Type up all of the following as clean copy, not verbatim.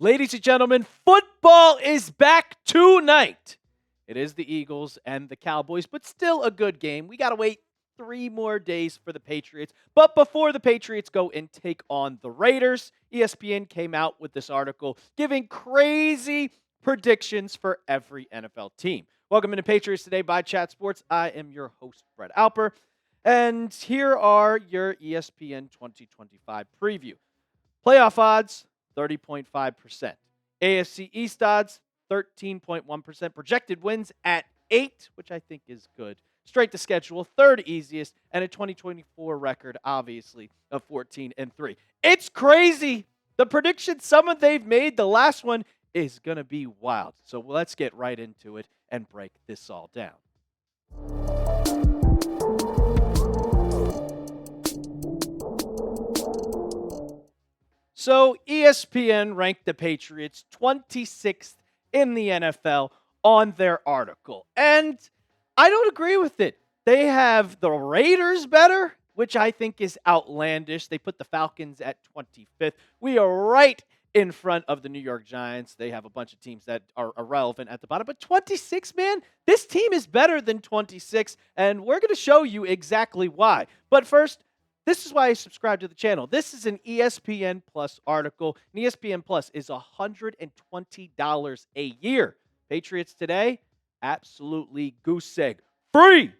Ladies and gentlemen, football is back tonight. It is the Eagles and the Cowboys, but still a good game. We got to wait 3 more days for the Patriots. But before the Patriots go and take on the Raiders, ESPN came out with this article giving crazy predictions for every NFL team. Welcome into Patriots Today by Chat Sports. I am your host, Brett Alper. And here are your ESPN 2025 preview. Playoff odds, 30.5%. AFC East odds, 13.1%. Projected wins at 8, which I think is good. Straight to schedule, third easiest, and a 2024 record, obviously, of 14-3. It's crazy. The predictions, some of they've made, the last one is going to be wild. So let's get right into it and break this all down. So ESPN ranked the Patriots 26th in the NFL on their article. And I don't agree with it. They have the Raiders better, which I think is outlandish. They put the Falcons at 25th. We are right in front of the New York Giants. They have a bunch of teams that are irrelevant at the bottom. But 26, man, this team is better than 26, and we're going to show you exactly why. But first, this is why I subscribe to the channel. This is an ESPN Plus article. And ESPN Plus is $120 a year. Patriots Today, absolutely goose egg. Free!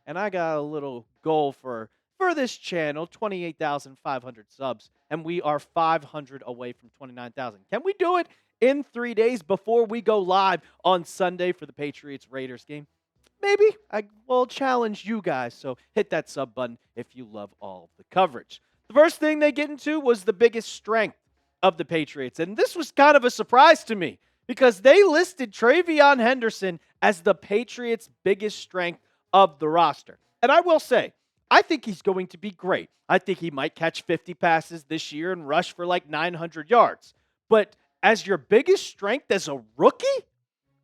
And I got a little goal for this channel, 28,500 subs. And we are 500 away from 29,000. Can we do it in 3 days before we go live on Sunday for the Patriots-Raiders game? Maybe. I will challenge you guys, so hit that sub button if you love all of the coverage. The first thing they get into was the biggest strength of the Patriots, and this was kind of a surprise to me because they listed TreVeyon Henderson as the Patriots' biggest strength of the roster. And I will say, I think he's going to be great. I think he might catch 50 passes this year and rush for like 900 yards. But as your biggest strength as a rookie?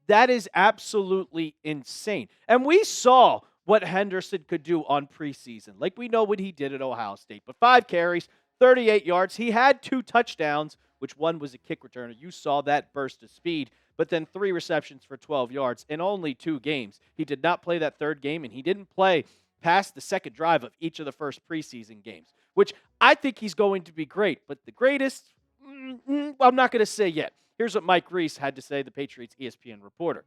That is absolutely insane. And we saw what Henderson could do on preseason. Like we know what he did at Ohio State. But 5 carries, 38 yards. He had 2 touchdowns, which one was a kick returner. You saw that burst of speed. But then 3 receptions for 12 yards in only 2 games. He did not play that third game, and he didn't play past the second drive of each of the first preseason games, which I think he's going to be great. But the greatest, I'm not going to say yet. Here's what Mike Reese had to say, the Patriots ESPN reporter.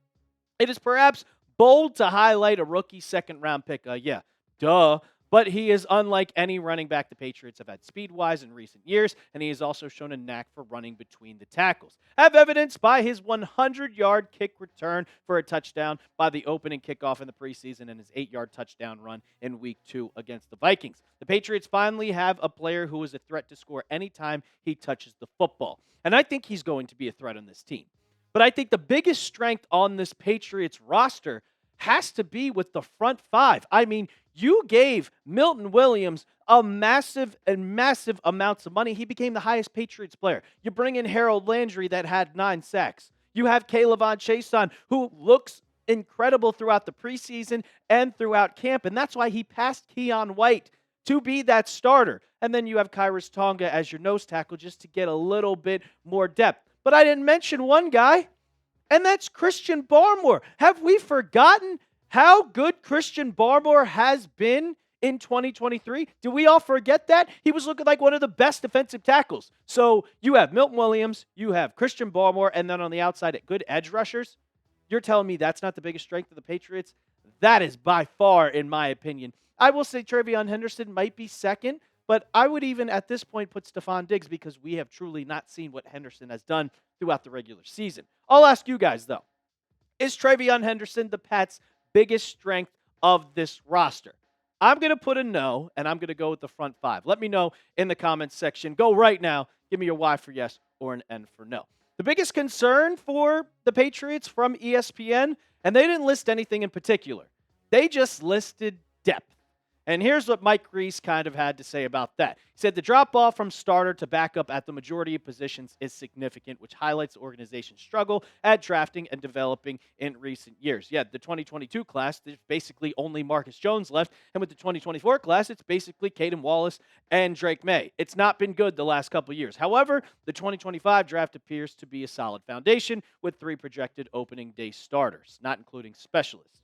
It is perhaps bold to highlight a rookie second-round pick. Yeah, duh. But he is unlike any running back the Patriots have had speed-wise in recent years, and he has also shown a knack for running between the tackles. Have evidenced by his 100-yard kick return for a touchdown by the opening kickoff in the preseason and his 8-yard touchdown run in Week 2 against the Vikings. The Patriots finally have a player who is a threat to score anytime he touches the football. And I think he's going to be a threat on this team. But I think the biggest strength on this Patriots roster has to be with the front 5. I mean, you gave Milton Williams a massive amounts of money. He became the highest Patriots player. You bring in Harold Landry that had 9 sacks. You have K'Lavon Chaisson, who looks incredible throughout the preseason and throughout camp, and that's why he passed Keon White to be that starter. And then you have Khyiris Tonga as your nose tackle just to get a little bit more depth. But I didn't mention one guy, and that's Christian Barmore. Have we forgotten how good Christian Barmore has been in 2023? Did we all forget that? He was looking like one of the best defensive tackles. So you have Milton Williams, you have Christian Barmore, and then on the outside at good edge rushers. You're telling me that's not the biggest strength of the Patriots? That is by far, in my opinion. I will say TreVeyon Henderson might be second, but I would even at this point put Stephon Diggs because we have truly not seen what Henderson has done throughout the regular season. I'll ask you guys, though. Is TreVeyon Henderson the Pats' biggest strength of this roster? I'm going to put a no, and I'm going to go with the front 5. Let me know in the comments section. Go right now. Give me your Y for yes or an N for no. The biggest concern for the Patriots from ESPN, and they didn't list anything in particular. They just listed depth. And here's what Mike Reese kind of had to say about that. He said the drop off from starter to backup at the majority of positions is significant, which highlights the organization's struggle at drafting and developing in recent years. Yeah, the 2022 class, there's basically only Marcus Jones left. And with the 2024 class, it's basically Caden Wallace and Drake May. It's not been good the last couple of years. However, the 2025 draft appears to be a solid foundation with 3 projected opening day starters, not including specialists.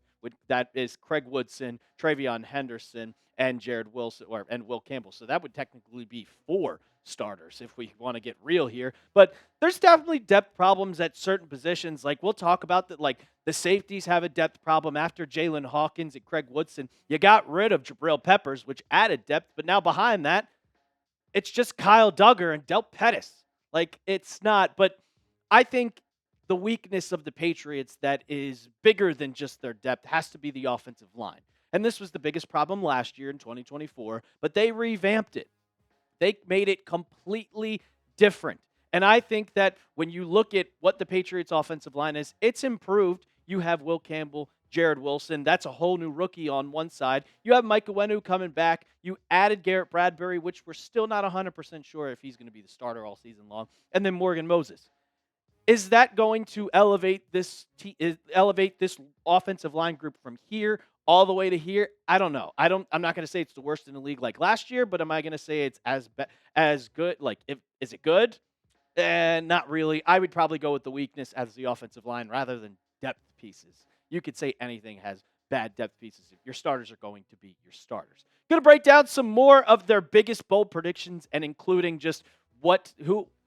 That is Craig Woodson, TreVeyon Henderson, and Jared Wilson, and Will Campbell. So that would technically be 4 starters if we want to get real here. But there's definitely depth problems at certain positions. Like we'll talk about that. Like the safeties have a depth problem after Jalen Hawkins and Craig Woodson. You got rid of Jabril Peppers, which added depth. But now behind that, it's just Kyle Duggar and Del Pettis. Like it's not. But I think the weakness of the Patriots that is bigger than just their depth has to be the offensive line. And this was the biggest problem last year in 2024, but they revamped it. They made it completely different. And I think that when you look at what the Patriots offensive line is, it's improved. You have Will Campbell, Jared Wilson. That's a whole new rookie on one side. You have Mike Owenu coming back. You added Garrett Bradbury, which we're still not 100% sure if he's going to be the starter all season long. And then Morgan Moses. Is that going to elevate this offensive line group from here all the way to here? I don't know. I'm not going to say it's the worst in the league like last year, but am I going to say it's as good? Like, is it good? Not really. I would probably go with the weakness as the offensive line rather than depth pieces. You could say anything has bad depth pieces. Your starters are going to be your starters. Going to break down some more of their biggest bold predictions and including just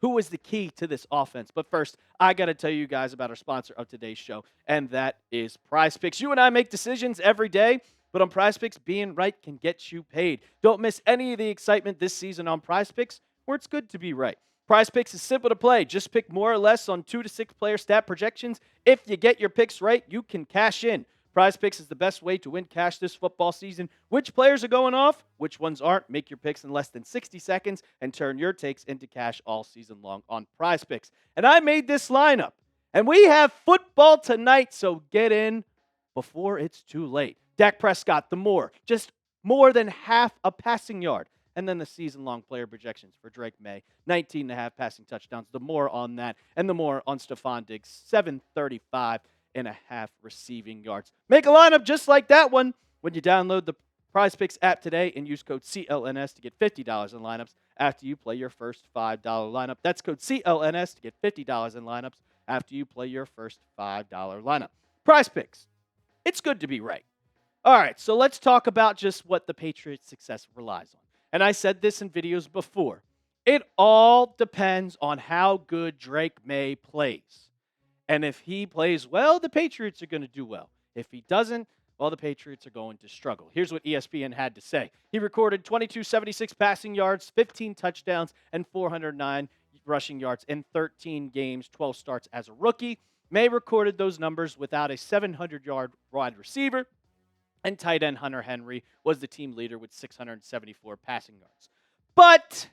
who is the key to this offense. But first, I got to tell you guys about our sponsor of today's show, and that is PrizePicks. You and I make decisions every day, but on PrizePicks, being right can get you paid. Don't miss any of the excitement this season on PrizePicks, where it's good to be right. PrizePicks is simple to play. Just pick more or less on 2 to 6 player stat projections. If you get your picks right, you can cash in. PrizePicks is the best way to win cash this football season. Which players are going off? Which ones aren't? Make your picks in less than 60 seconds and turn your takes into cash all season long on PrizePicks. And I made this lineup. And we have football tonight, so get in before it's too late. Dak Prescott, just more than half a passing yard. And then the season-long player projections for Drake May, 19.5 passing touchdowns. The more on that, and the more on Stephon Diggs, 735.5 receiving yards. Make a lineup just like that one when you download the PrizePicks app today and use code CLNS to get $50 in lineups after you play your first $5 lineup. That's code CLNS to get $50 in lineups after you play your first $5 lineup. PrizePicks. It's good to be right. All right, so let's talk about just what the Patriots' success relies on. And I said this in videos before. It all depends on how good Drake May plays. And if he plays well, the Patriots are going to do well. If he doesn't, well, the Patriots are going to struggle. Here's what ESPN had to say. He recorded 2,276 passing yards, 15 touchdowns, and 409 rushing yards in 13 games, 12 starts as a rookie. May recorded those numbers without a 700-yard wide receiver. And tight end Hunter Henry was the team leader with 674 passing yards. But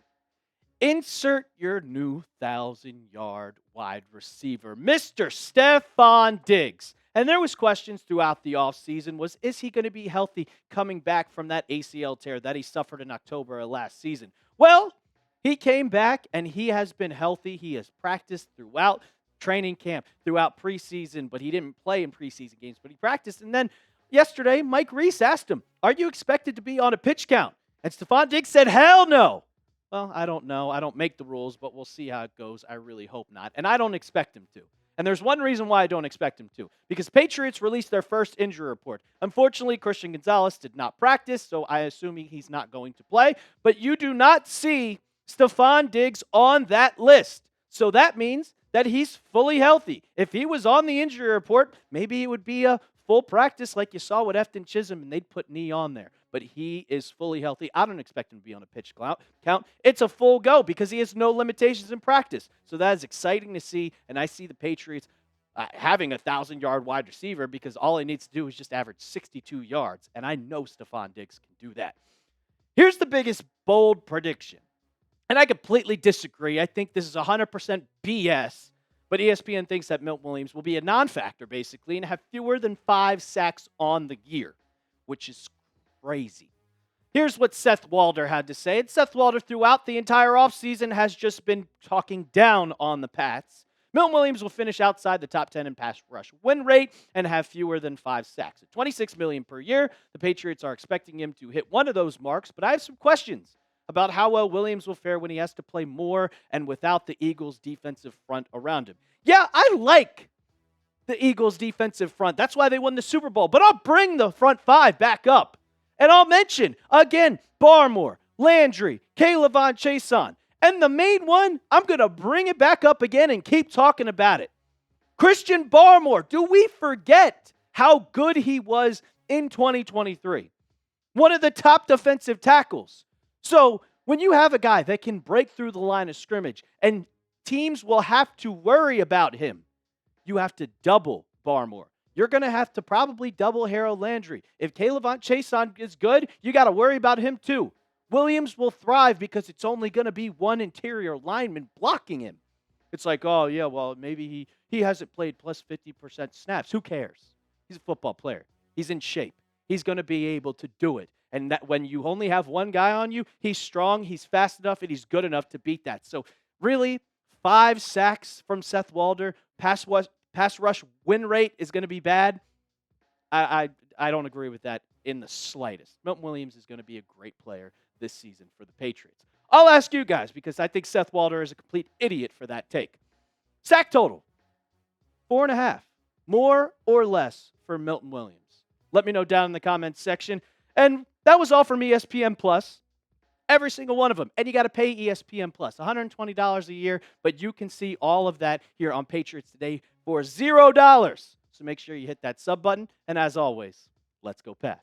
insert your new 1,000-yard wide receiver, Mr. Stephon Diggs. And there was questions throughout the offseason is he going to be healthy coming back from that ACL tear that he suffered in October of last season? Well, he came back and he has been healthy. He has practiced throughout training camp, throughout preseason, but he didn't play in preseason games, but he practiced. And then yesterday, Mike Reese asked him, are you expected to be on a pitch count? And Stephon Diggs said, hell no. Well, I don't know. I don't make the rules, but we'll see how it goes. I really hope not. And I don't expect him to. And there's one reason why I don't expect him to. Because Patriots released their first injury report. Unfortunately, Christian Gonzalez did not practice, so I assume he's not going to play. But you do not see Stephon Diggs on that list. So that means that he's fully healthy. If he was on the injury report, maybe it would be a full practice like you saw with Efton Chisholm, and they'd put knee on there. But he is fully healthy. I don't expect him to be on a pitch count. It's a full go because he has no limitations in practice. So that is exciting to see, and I see the Patriots having a 1,000-yard wide receiver because all he needs to do is just average 62 yards, and I know Stephon Diggs can do that. Here's the biggest bold prediction, and I completely disagree. I think this is 100% BS. But ESPN thinks that Milton Williams will be a non-factor, basically, and have fewer than 5 sacks on the year, which is crazy. Here's what Seth Walder had to say. And Seth Walder, throughout the entire offseason, has just been talking down on the Pats. Milton Williams will finish outside the top 10 in pass rush win rate and have fewer than 5 sacks. At $26 million per year, the Patriots are expecting him to hit one of those marks, but I have some questions about how well Williams will fare when he has to play more and without the Eagles' defensive front around him. Yeah, I like the Eagles' defensive front. That's why they won the Super Bowl. But I'll bring the front five back up. And I'll mention, again, Barmore, Landry, K'Lavon Chaisson. And the main one, I'm going to bring it back up again and keep talking about it. Christian Barmore. Do we forget how good he was in 2023? One of the top defensive tackles. So when you have a guy that can break through the line of scrimmage and teams will have to worry about him, you have to double Barmore. You're going to have to probably double Harold Landry. If K'Lavon Chaisson is good, you got to worry about him too. Williams will thrive because it's only going to be one interior lineman blocking him. It's like, oh, yeah, well, maybe he hasn't played plus 50% snaps. Who cares? He's a football player. He's in shape. He's going to be able to do it. And that when you only have one guy on you, he's strong, he's fast enough, and he's good enough to beat that. So really, 5 sacks from Seth Walder, pass rush win rate is going to be bad. I don't agree with that in the slightest. Milton Williams is going to be a great player this season for the Patriots. I'll ask you guys because I think Seth Walder is a complete idiot for that take. Sack total, 4.5. More or less for Milton Williams? Let me know down in the comments section. And that was all from ESPN Plus. Every single one of them. And you got to pay ESPN Plus, $120 a year. But you can see all of that here on Patriots Today for $0. So make sure you hit that sub button. And as always, let's go Pats.